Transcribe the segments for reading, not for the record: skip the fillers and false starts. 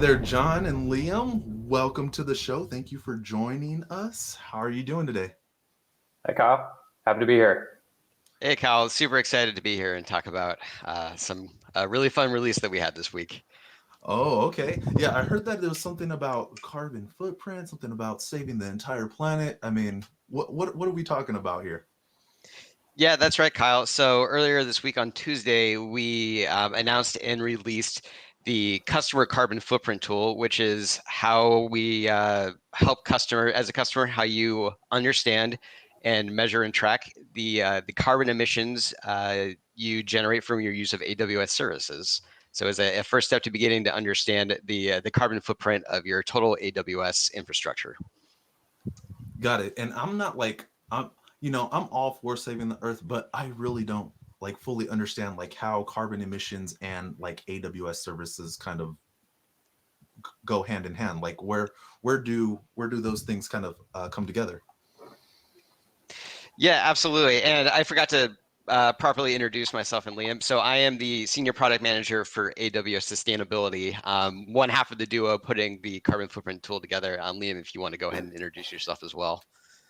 there, John and Liam. Welcome to the show. Thank you for joining us. How are you doing today? Hi, Kyle. Happy to be here. Hey, Kyle, super excited to be here and talk about some really fun release that we had this week. Oh, okay. Yeah, I heard that there was something about carbon footprint, something about saving the entire planet. I mean, what are we talking about here? Yeah, that's right, Kyle. So earlier this week on Tuesday, we announced and released the customer carbon footprint tool, which is how we help as a customer, how you understand and measure and track the carbon emissions you generate from your use of AWS services. So as a first step to beginning to understand the carbon footprint of your total AWS infrastructure. Got it. And I'm not like I'm all for saving the earth, but I really don't like fully understand like how carbon emissions and like AWS services kind of go hand in hand. Like where do those things kind of come together? Yeah, absolutely. And I forgot to properly introduce myself and Liam. So I am the senior product manager for AWS Sustainability, one half of the duo putting the carbon footprint tool together. Liam, if you want to go ahead and introduce yourself as well.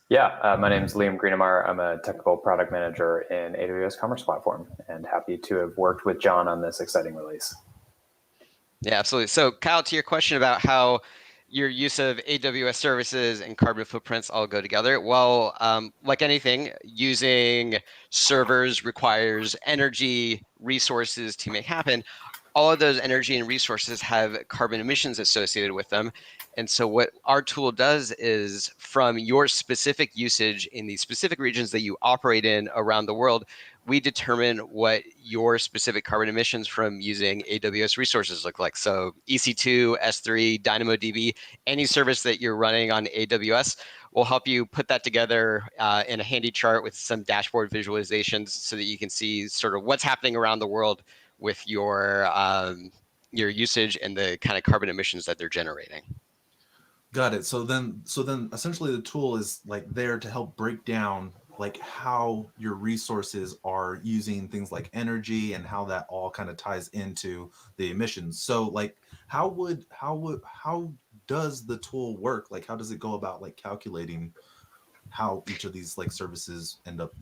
Yeah, my name is Liam Greenemar. I'm a technical product manager in AWS Commerce Platform and happy to have worked with John on this exciting release. Yeah, absolutely. So Kyle, to your question about how your use of AWS services and carbon footprints all go together. Well, like anything, using servers requires energy, resources to make happen. All of those energy and resources have carbon emissions associated with them. And so what our tool does is from your specific usage in the specific regions that you operate in around the world, we determine what your specific carbon emissions from using AWS resources look like. So EC2, S3, DynamoDB, any service that you're running on AWS will help you put that together in a handy chart with some dashboard visualizations so that you can see sort of what's happening around the world with your usage and the kind of carbon emissions that they're generating. Got it. So then essentially the tool is like there to help break down like how your resources are using things like energy and how that all kind of ties into the emissions. So like how does the tool work? Like how does it go about like calculating how each of these like services end up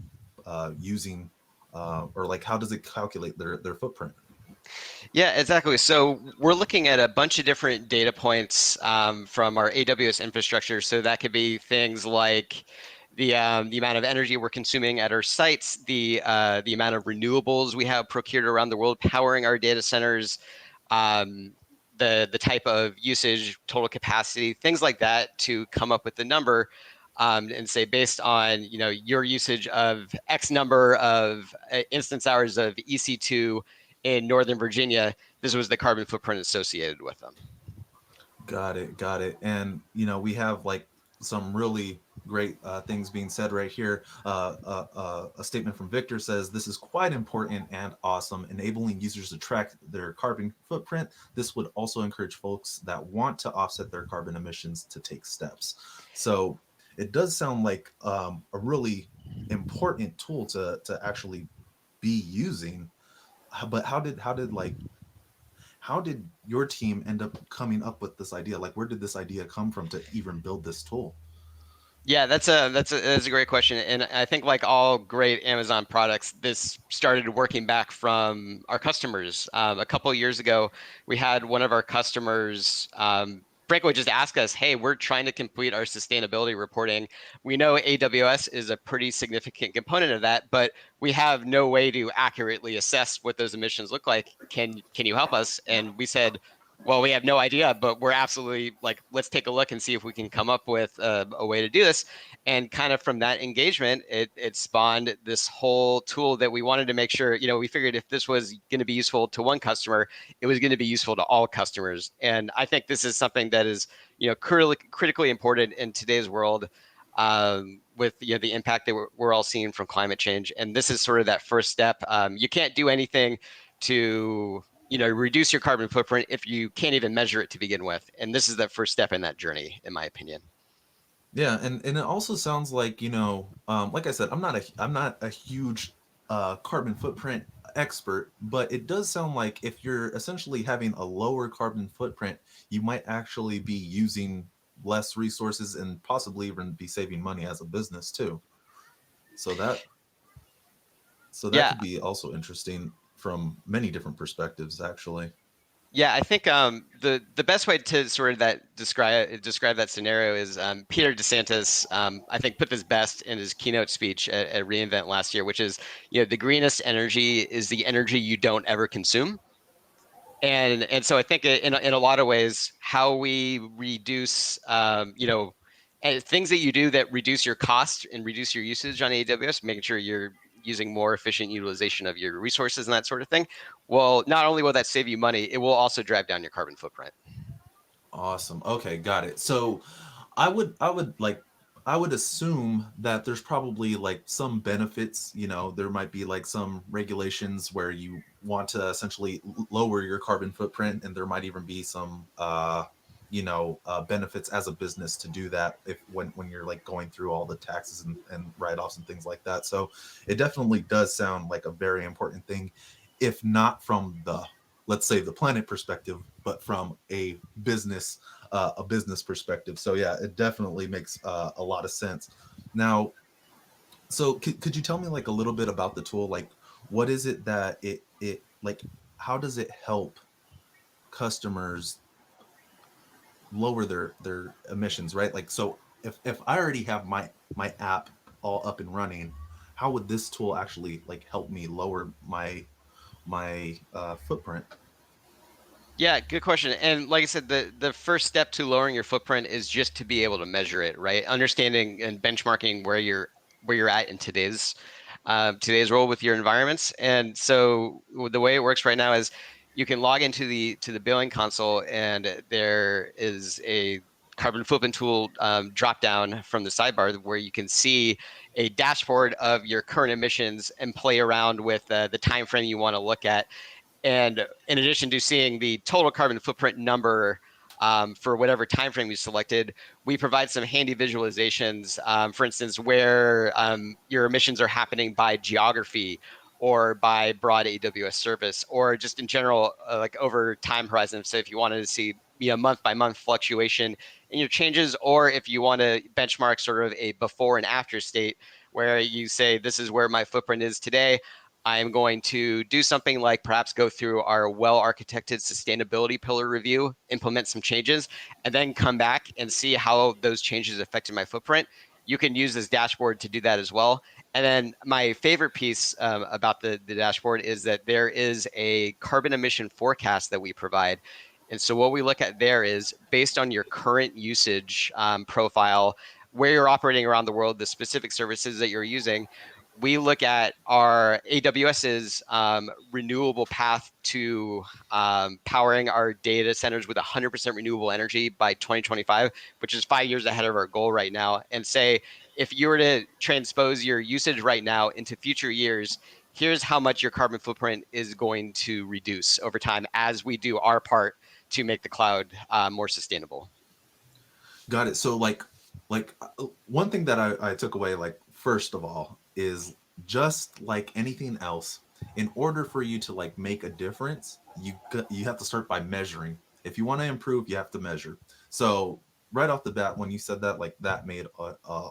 using or like how does it calculate their footprint? Yeah, exactly. So we're looking at a bunch of different data points from our AWS infrastructure. So that could be things like the amount of energy we're consuming at our sites, the amount of renewables we have procured around the world powering our data centers, um, the type of usage, total capacity, things like that to come up with the number. And say based on your usage of X number of instance hours of EC2 in Northern Virginia, this was the carbon footprint associated with them. Got it, got it. And we have like some really great things being said right here. A statement from Victor says this is quite important and awesome, enabling users to track their carbon footprint. This would also encourage folks that want to offset their carbon emissions to take steps. So it does sound like a really important tool to actually be using. But how did your team end up coming up with this idea? Like, where did this idea come from to even build this tool? Yeah, that's a great question, and I think like all great Amazon products, this started working back from our customers. A couple of years ago, we had one of our customers, frankly, just ask us, "Hey, we're trying to complete our sustainability reporting. We know AWS is a pretty significant component of that, but we have no way to accurately assess what those emissions look like. Can you help us?" And we said, well, we have no idea, but we're absolutely like, let's take a look and see if we can come up with a way to do this. And kind of from that engagement, it spawned this whole tool that we wanted to make sure, we figured if this was going to be useful to one customer, it was going to be useful to all customers. And I think this is something that is, critically important in today's world with the impact that we're all seeing from climate change. And this is sort of that first step. You can't do anything to reduce your carbon footprint if you can't even measure it to begin with. And this is the first step in that journey, in my opinion. Yeah, and it also sounds like like I said, I'm not a huge carbon footprint expert, but it does sound like if you're essentially having a lower carbon footprint, you might actually be using less resources and possibly even be saving money as a business too. So that Yeah, could be also interesting from many different perspectives, actually. yeah, I think the best way to sort of that describe that scenario is Peter DeSantis. I think put this best in his keynote speech at reInvent last year, which is, the greenest energy is the energy you don't ever consume. And so I think in a lot of ways, how we reduce things that you do that reduce your cost and reduce your usage on AWS, making sure you're using more efficient utilization of your resources and that sort of thing. Well, not only will that save you money, it will also drive down your carbon footprint. Awesome. Okay, got it. So I would assume that there's probably like some benefits, there might be like some regulations where you want to essentially lower your carbon footprint, and there might even be some benefits as a business to do that if when you're like going through all the taxes and write-offs and things like that. So it definitely does sound like a very important thing, if not from the, let's say, the planet perspective, but from a business perspective. So yeah, it definitely makes a lot of sense. Now, so could you tell me like a little bit about the tool? Like, what is it that it like? How does it help customers lower their emissions? Right. Like, so if I already have my app all up and running, how would this tool actually like help me lower my footprint? Yeah, good question. And like I said, the first step to lowering your footprint is just to be able to measure it, right? Understanding and benchmarking where you're at in today's role with your environments. And so the way it works right now is you can log into the billing console, and there is a carbon footprint tool drop down from the sidebar where you can see a dashboard of your current emissions and play around with the time frame you want to look at. And in addition to seeing the total carbon footprint number for whatever time frame you selected, we provide some handy visualizations, for instance, where your emissions are happening by geography or by broad AWS service, or just in general, like over time horizon. So if you wanted to see month by month fluctuation in your changes, or if you want to benchmark sort of a before and after state where you say, this is where my footprint is today, I'm going to do something like perhaps go through our well-architected sustainability pillar review, implement some changes, and then come back and see how those changes affected my footprint. You can use this dashboard to do that as well. And then my favorite piece about the dashboard is that there is a carbon emission forecast that we provide. And so what we look at there is based on your current usage profile, where you're operating around the world, the specific services that you're using, we look at our AWS's renewable path to powering our data centers with 100% renewable energy by 2025, which is 5 years ahead of our goal right now, and say, if you were to transpose your usage right now into future years, here's how much your carbon footprint is going to reduce over time as we do our part to make the cloud more sustainable. Got it. So one thing that I took away, like, first of all, is just like anything else, in order for you to like make a difference, you have to start by measuring. If you want to improve, you have to measure. So right off the bat, when you said that, like, that made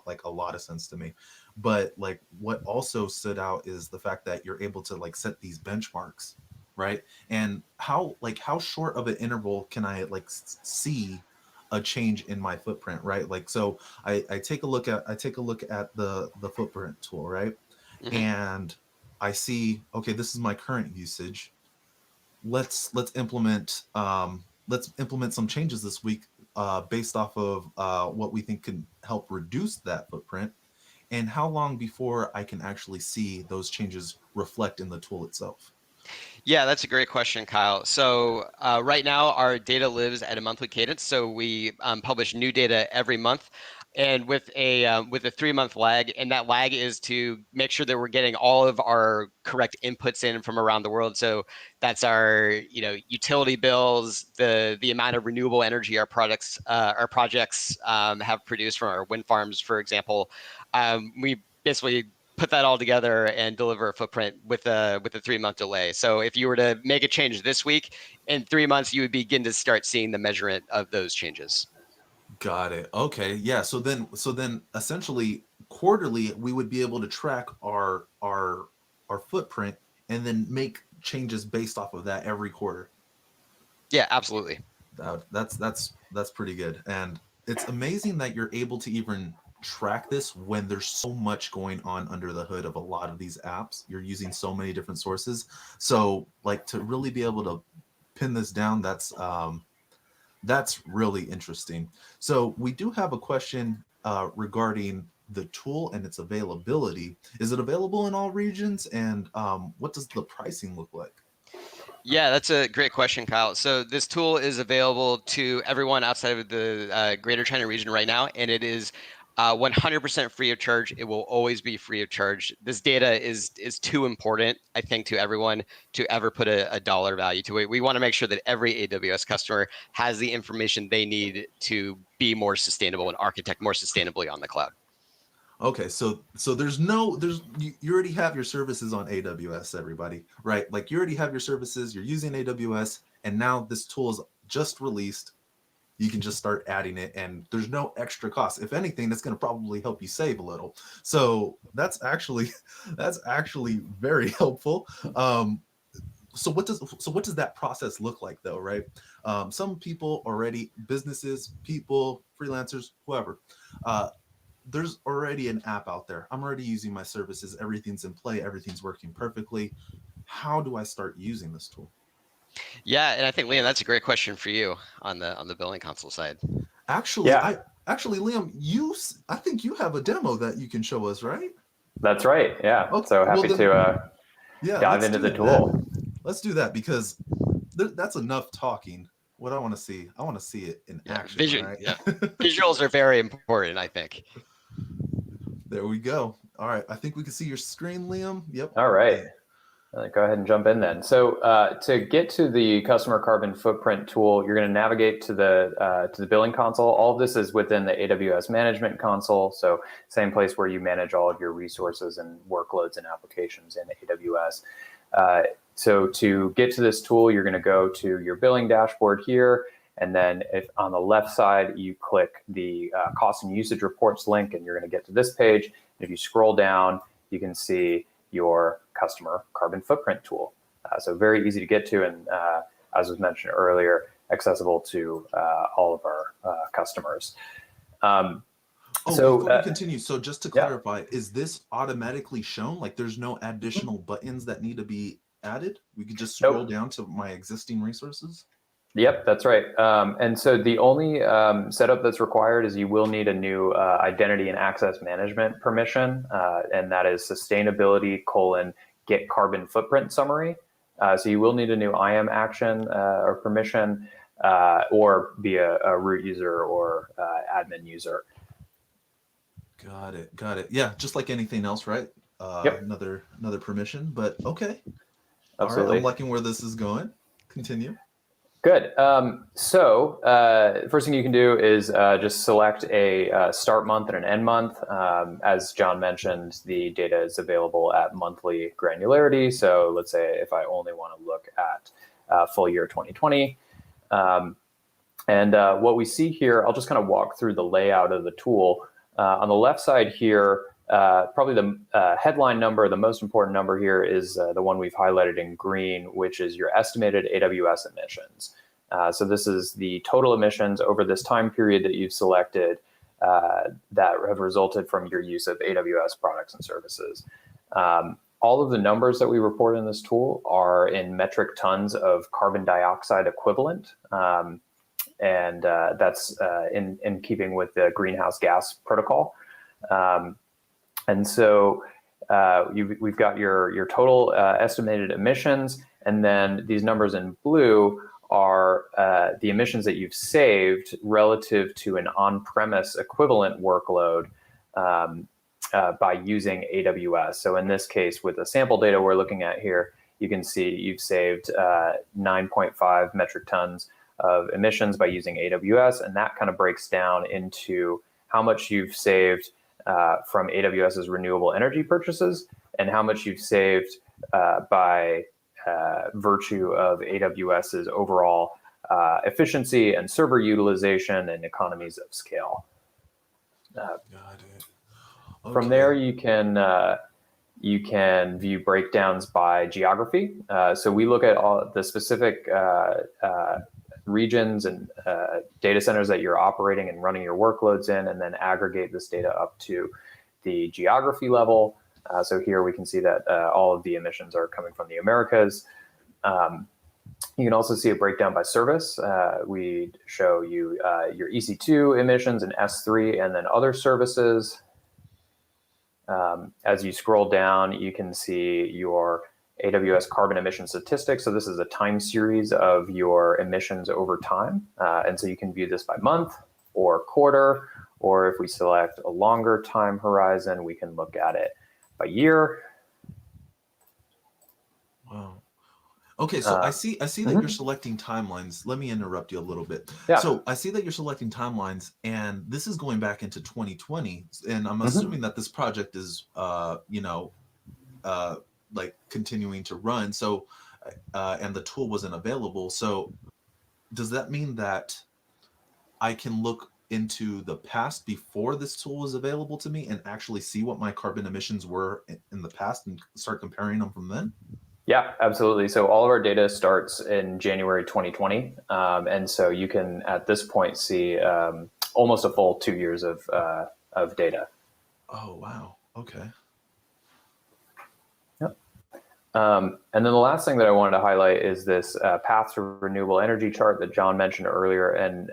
like a lot of sense to me. But like what also stood out is the fact that you're able to like set these benchmarks, right? And how short of an interval can I like see a change in my footprint, right? Like, so I take a look at the footprint tool, right? Mhm. And I see, okay, this is my current usage. Let's implement some changes this week based off of what we think can help reduce that footprint. And how long before I can actually see those changes reflect in the tool itself? Yeah, that's a great question, Kyle. So right now, our data lives at a monthly cadence. So we publish new data every month, and with a 3 month lag. And that lag is to make sure that we're getting all of our correct inputs in from around the world. So that's our utility bills, the amount of renewable energy our projects have produced from our wind farms, for example. We basically put that all together and deliver a footprint with a 3-month delay. So if you were to make a change this week, in 3 months, you would begin to start seeing the measurement of those changes. Got it. Okay. Yeah. So then essentially quarterly we would be able to track our footprint and then make changes based off of that every quarter. Yeah, absolutely. That's pretty good. And it's amazing that you're able to even track this when there's so much going on under the hood of a lot of these apps. You're using so many different sources. So like to really be able to pin this down, that's really interesting. So we do have a question regarding the tool and its availability. Is it available in all regions? And what does the pricing look like? Yeah, that's a great question, Kyle. So this tool is available to everyone outside of the Greater China region right now, and it is 100% free of charge. It will always be free of charge. This data is too important, I think, to everyone to ever put a dollar value to it. We want to make sure that every AWS customer has the information they need to be more sustainable and architect more sustainably on the cloud. Okay, so you already have your services on AWS, everybody, right? Like you already have your services, you're using AWS, and now this tool is just released. You can just start adding it, and there's no extra cost. If anything, that's going to probably help you save a little. So that's actually very helpful. So what does that process look like though, right? Some people already, businesses, people, freelancers, whoever. There's already an app out there. I'm already using my services. Everything's in play. Everything's working perfectly. How do I start using this tool? Yeah, and I think Liam, that's a great question for you on the billing console side. Actually, Yeah. Liam, I think you have a demo that you can show us, right? That's right. Yeah. Okay, So happy to dive let's into do the tool. that. Let's do that because that's enough talking. What I want to see it in action. Vision. Right? Yeah. Visuals are very important, I think. There we go. All right. I think we can see your screen, Liam. Yep. All right. Go ahead and jump in then. So to get to the customer carbon footprint tool, you're going to navigate to the billing console. All of this is within the AWS management console. So same place where you manage all of your resources and workloads and applications in AWS. So to get to this tool, you're going to go to your billing dashboard here. And then if on the left side, you click the cost and usage reports link, and you're going to get to this page. And if you scroll down, you can see your customer carbon footprint tool. So very easy to get to, and as was mentioned earlier, accessible to all of our customers. Before we continue, so just to clarify, is this automatically shown? Like there's no additional buttons that need to be added? We could just scroll down to my existing resources? Yep, that's right. And so the only setup that's required is you will need a new identity and access management permission, and that is sustainability : get carbon footprint summary. So you will need a new IAM action or permission, or be a root user or admin user. Got it. Yeah, just like anything else, right? Yep. Another permission, but okay. Absolutely. All right, I'm liking where this is going. Continue. Good. So first thing you can do is just select a start month and an end month. As John mentioned, the data is available at monthly granularity. So let's say if I only want to look at full year 2020. And what we see here, I'll just kind of walk through the layout of the tool. On the left side here, probably the headline number, the most important number here is the one we've highlighted in green, which is your estimated AWS emissions. So this is the total emissions over this time period that you've selected that have resulted from your use of AWS products and services. All of the numbers that we report in this tool are in metric tons of carbon dioxide equivalent. And that's in keeping with the greenhouse gas protocol. And so we've got your total estimated emissions, and then these numbers in blue are the emissions that you've saved relative to an on-premise equivalent workload by using AWS. So in this case, with the sample data we're looking at here, you can see you've saved 9.5 metric tons of emissions by using AWS, and that kind of breaks down into how much you've saved from AWS's renewable energy purchases and how much you've saved by virtue of AWS's overall efficiency and server utilization and economies of scale. Got it. From Okay. there, you can view breakdowns by geography. So we look at all the specific regions and data centers that you're operating and running your workloads in, and then aggregate this data up to the geography level. So here we can see that all of the emissions are coming from the Americas. You can also see a breakdown by service. We show you your EC2 emissions and S3 and then other services. As you scroll down, you can see your AWS carbon emission statistics. So this is a time series of your emissions over time. And so you can view this by month or quarter, or if we select a longer time horizon, we can look at it by year. Wow. Okay, so I see that you're selecting timelines. Let me interrupt you a little bit. Yeah. So I see that you're selecting timelines, and this is going back into 2020, and I'm assuming that this project is, like continuing to run. So, and the tool wasn't available. So, does that mean that I can look into the past before this tool was available to me and actually see what my carbon emissions were in the past and start comparing them from then? Yeah, absolutely. So all of our data starts in January 2020. And so you can, at this point, see almost a full 2 years of data. Oh, wow. Okay. Yep. And then the last thing that I wanted to highlight is this path to renewable energy chart that John mentioned earlier. And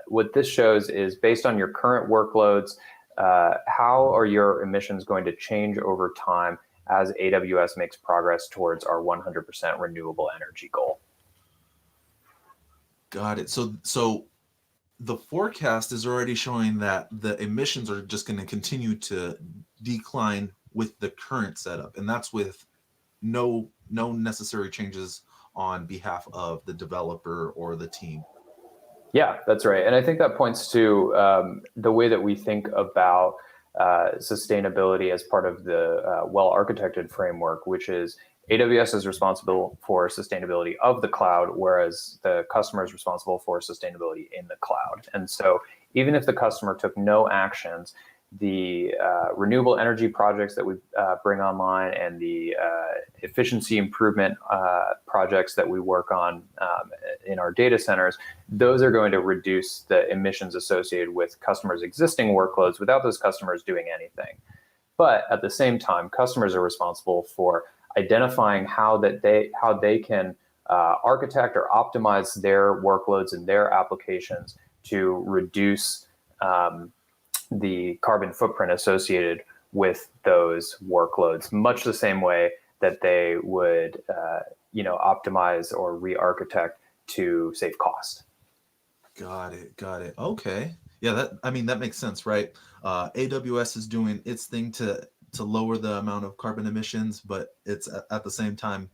what this shows is based on your current workloads, how are your emissions going to change over time as AWS makes progress towards our 100% renewable energy goal. Got it. So the forecast is already showing that the emissions are just going to continue to decline with the current setup, and that's with no necessary changes on behalf of the developer or the team. Yeah, that's right. And I think that points to the way that we think about sustainability as part of the well-architected framework, which is AWS is responsible for sustainability of the cloud, whereas the customer is responsible for sustainability in the cloud. And so even if the customer took no actions, the renewable energy projects that we bring online and the efficiency improvement projects that we work on in our data centers, those are going to reduce the emissions associated with customers' existing workloads without those customers doing anything. But at the same time, customers are responsible for identifying how they can architect or optimize their workloads and their applications to reduce the carbon footprint associated with those workloads, much the same way that they would, optimize or re-architect to save cost. Got it. Okay. Yeah, that makes sense, right? AWS is doing its thing to lower the amount of carbon emissions, but it's at the same time,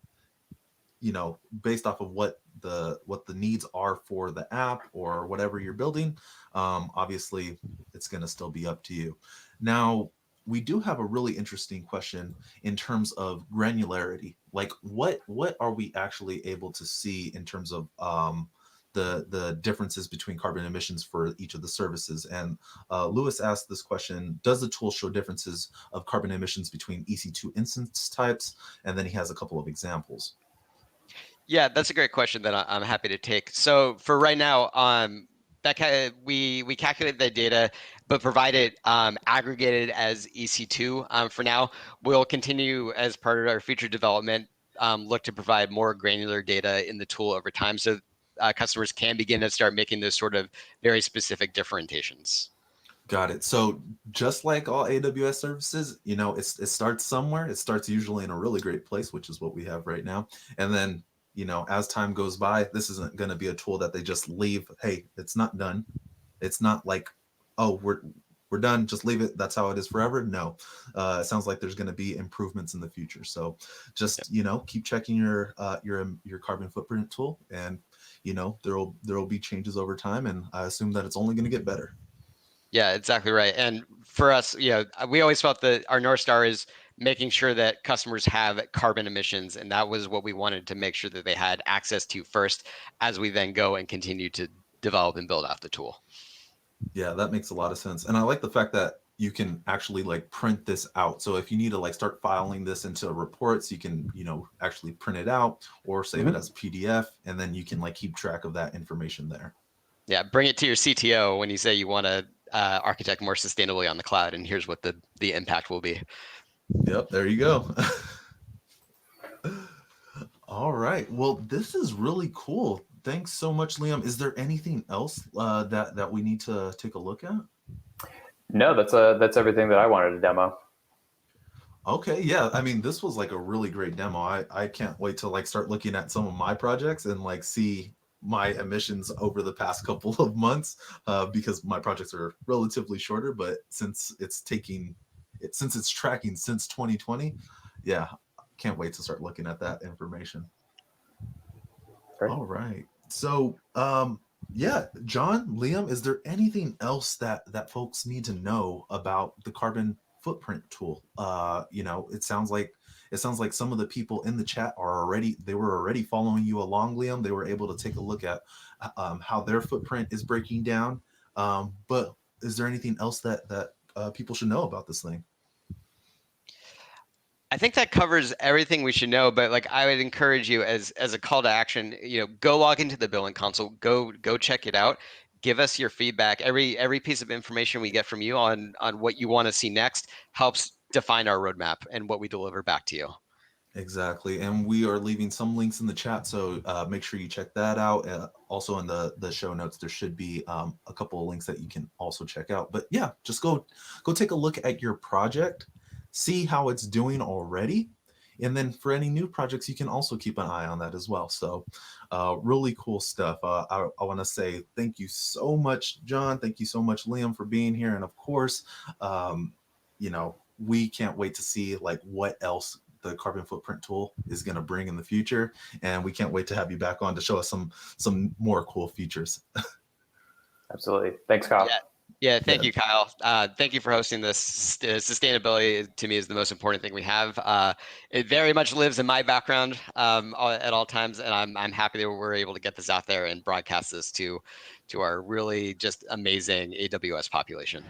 based off of what the needs are for the app or whatever you're building, obviously it's going to still be up to you. Now, we do have a really interesting question in terms of granularity. Like what are we actually able to see in terms of the differences between carbon emissions for each of the services? And Lewis asked this question: does the tool show differences of carbon emissions between EC2 instance types? And then he has a couple of examples. Yeah, that's a great question that I'm happy to take. So for right now, we calculate the data, but provide it aggregated as EC2 for now. We'll continue as part of our future development, look to provide more granular data in the tool over time, so customers can begin to start making those sort of very specific differentiations. Got it. So just like all AWS services, it starts somewhere. It starts usually in a really great place, which is what we have right now. And then, as time goes by, this isn't going to be a tool that they just leave. Hey, it's not done. It's not like, oh, we're done. Just leave it. That's how it is forever. No, it sounds like there's going to be improvements in the future. So just, keep checking your carbon footprint tool, and, there'll be changes over time. And I assume that it's only going to get better. Yeah, exactly right. And for us, we always felt that our North Star is making sure that customers have carbon emissions. And that was what we wanted to make sure that they had access to first as we then go and continue to develop and build out the tool. Yeah, that makes a lot of sense. And I like the fact that you can actually like print this out. So if you need to like start filing this into reports, you can, actually print it out or save it as PDF, and then you can like keep track of that information there. Yeah, bring it to your CTO when you say you want to architect more sustainably on the cloud, and here's what the impact will be. Yep, there you go. All right. Well, this is really cool. Thanks so much, Liam. Is there anything else that we need to take a look at? No, that's everything that I wanted to demo. Okay, yeah. I mean, this was like a really great demo. I can't wait to like start looking at some of my projects and like see my emissions over the past couple of months, because my projects are relatively shorter, but since it's tracking since 2020, yeah, can't wait to start looking at that information. Great. All right. So, yeah, John, Liam, is there anything else that folks need to know about the carbon footprint tool? It sounds like some of the people in the chat they were already following you along, Liam. They were able to take a look at how their footprint is breaking down. But is there anything else that people should know about this thing? I think that covers everything we should know, but like I would encourage you as a call to action, go log into the billing console, go check it out. Give us your feedback. Every piece of information we get from you on what you want to see next helps define our roadmap and what we deliver back to you. Exactly. And we are leaving some links in the chat, so make sure you check that out. Also in the show notes, there should be a couple of links that you can also check out. But yeah, just go take a look at your project, see how it's doing already. And then for any new projects, you can also keep an eye on that as well. So really cool stuff. I want to say thank you so much, John. Thank you so much, Liam, for being here. And of course, we can't wait to see like what else the carbon footprint tool is going to bring in the future. And we can't wait to have you back on to show us some more cool features. Absolutely. Thanks, Kyle. Yeah, thank you, Kyle. Thank you for hosting this. Sustainability to me is the most important thing we have. It very much lives in my background at all times, and I'm happy that we're able to get this out there and broadcast this to our really just amazing AWS population.